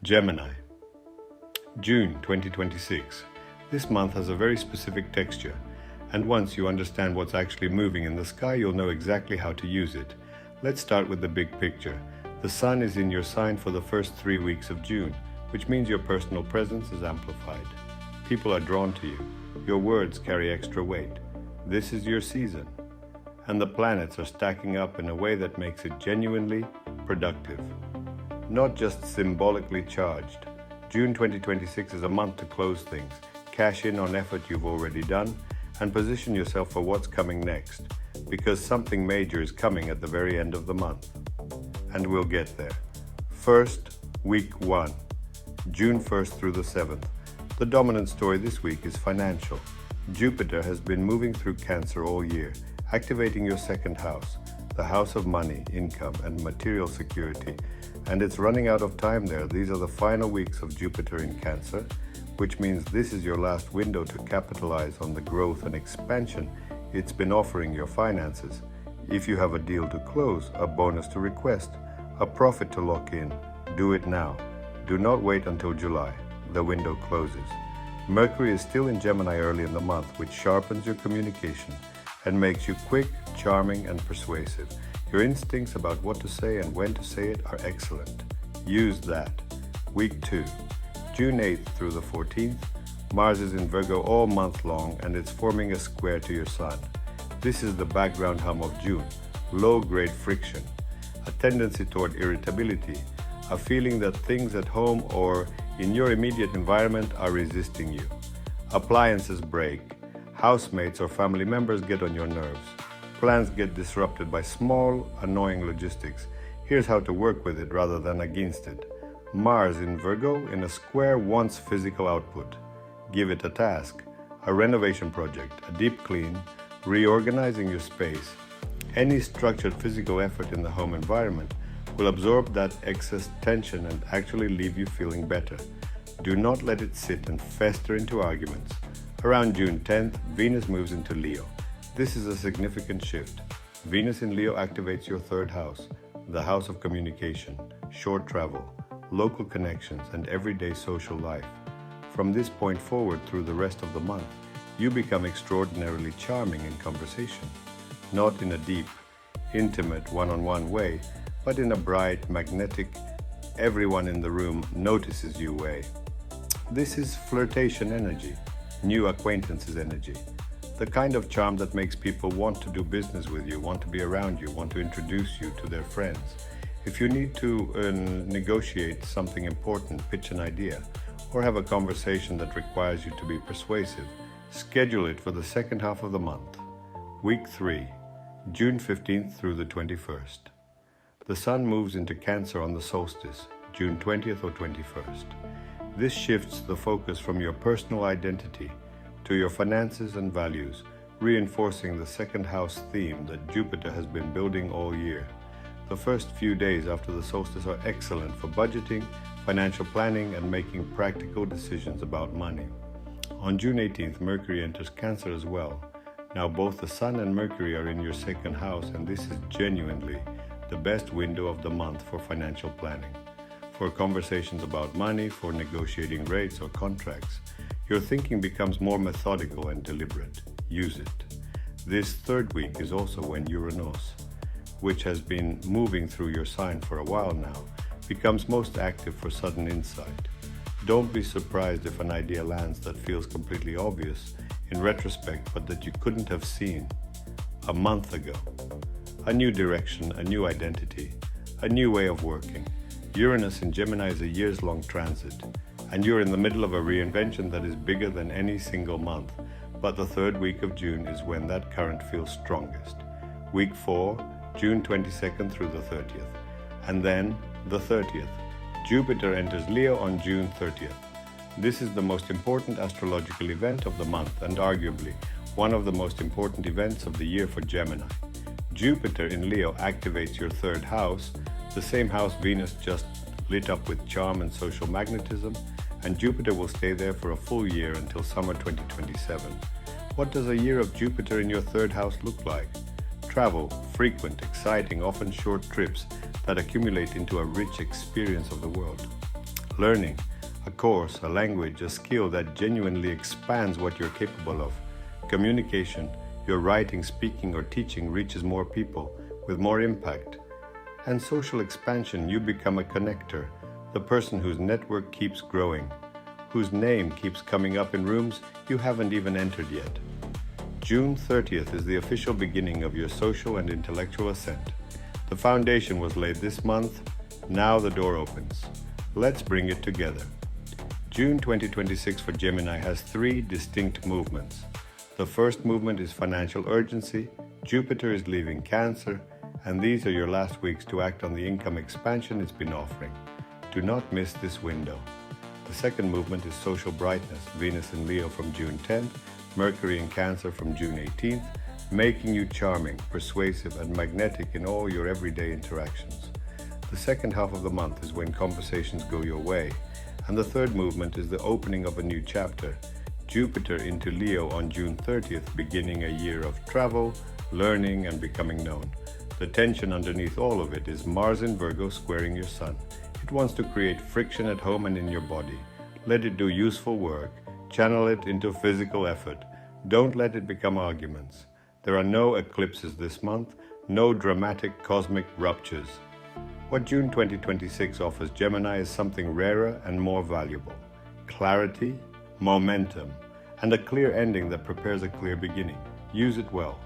Gemini, June 2026. This month has a very specific texture, and once you understand what's actually moving in the sky, you'll know exactly how to use it. Let's start with the big picture. The sun is in your sign for the first 3 weeks of June, which means your personal presence is amplified. People are drawn to you. Your words carry extra weight. This is your season. And the planets are stacking up in a way that makes it genuinely productive. Not just symbolically charged. June 2026 is a month to close things, cash in on effort you've already done, and position yourself for what's coming next, because something major is coming at the very end of the month. And we'll get there. First, week 1, June 1st through the 7th. The dominant story this week is financial. Jupiter has been moving through Cancer all year, activating your second house, the house of money, income, and material security. And it's running out of time there. These are the final weeks of Jupiter in Cancer, which means this is your last window to capitalize on the growth and expansion it's been offering your finances. If you have a deal to close, a bonus to request, a profit to lock in, do it now. Do not wait until July. The window closes. Mercury is still in Gemini early in the month, which sharpens your communication and makes you quick, charming, and persuasive. Your instincts about what to say and when to say it are excellent. Use that. Week 2, June 8th through the 14th. Mars is in Virgo all month long, and it's forming a square to your Sun. This is the background hum of June, low-grade friction, a tendency toward irritability, a feeling that things at home or in your immediate environment are resisting you. Appliances break, housemates or family members get on your nerves. Plans get disrupted by small, annoying logistics. Here's how to work with it rather than against it. Mars in Virgo in a square wants physical output. Give it a task, a renovation project, a deep clean, reorganizing your space. Any structured physical effort in the home environment will absorb that excess tension and actually leave you feeling better. Do not let it sit and fester into arguments. Around June 10th, Venus moves into Leo. This is a significant shift. Venus in Leo activates your third house, the house of communication, short travel, local connections, and everyday social life. From this point forward through the rest of the month, you become extraordinarily charming in conversation, not in a deep, intimate, one-on-one way, but in a bright, magnetic, everyone in the room notices you way. This is flirtation energy, new acquaintances energy, the kind of charm that makes people want to do business with you, want to be around you, want to introduce you to their friends. If you need to negotiate something important, pitch an idea, or have a conversation that requires you to be persuasive, schedule it for the second half of the month. Week 3, June 15th through the 21st. The Sun moves into Cancer on the Solstice, June 20th or 21st. This shifts the focus from your personal identity to your finances and values, reinforcing the second house theme that Jupiter has been building all year. The first few days after the solstice are excellent for budgeting, financial planning, and making practical decisions about money. On June 18th, Mercury enters Cancer as well. Now both the Sun and Mercury are in your second house, and this is genuinely the best window of the month for financial planning. For conversations about money, for negotiating rates or contracts, your thinking becomes more methodical and deliberate. Use it. This third week is also when Uranus, which has been moving through your sign for a while now, becomes most active for sudden insight. Don't be surprised if an idea lands that feels completely obvious in retrospect, but that you couldn't have seen a month ago. A new direction, a new identity, a new way of working. Uranus in Gemini is a years-long transit, and you're in the middle of a reinvention that is bigger than any single month. But the third week of June is when that current feels strongest. Week 4, June 22nd through the 30th. And then the 30th. Jupiter enters Leo on June 30th. This is the most important astrological event of the month, and arguably one of the most important events of the year for Gemini. Jupiter in Leo activates your third house, the same house Venus just lit up with charm and social magnetism, and Jupiter will stay there for a full year until summer 2027. What does a year of Jupiter in your third house look like? Travel, frequent, exciting, often short trips that accumulate into a rich experience of the world. learning, a course, a language, a skill that genuinely expands what you're capable of. Communication, your writing, speaking, or teaching reaches more people with more impact. And social expansion, you become a connector, the person whose network keeps growing, whose name keeps coming up in rooms you haven't even entered yet. June 30th is the official beginning of your social and intellectual ascent. The foundation was laid this month, now the door opens. Let's bring it together. June 2026 for Gemini has 3 distinct movements. The first movement is financial urgency. Jupiter is leaving Cancer, and these are your last weeks to act on the income expansion it's been offering. Do not miss this window. The second movement is social brightness. Venus in Leo from June 10th, Mercury in Cancer from June 18th, making you charming, persuasive, and magnetic in all your everyday interactions. The second half of the month is when conversations go your way, and the third movement is the opening of a new chapter. Jupiter into Leo on June 30th, beginning a year of travel, learning, and becoming known. The tension underneath all of it is Mars in Virgo squaring your Sun. It wants to create friction at home and in your body. Let it do useful work. Channel it into physical effort. Don't let it become arguments. There are no eclipses this month, no dramatic cosmic ruptures. What June 2026 offers Gemini is something rarer and more valuable. Clarity, momentum, and a clear ending that prepares a clear beginning. Use it well.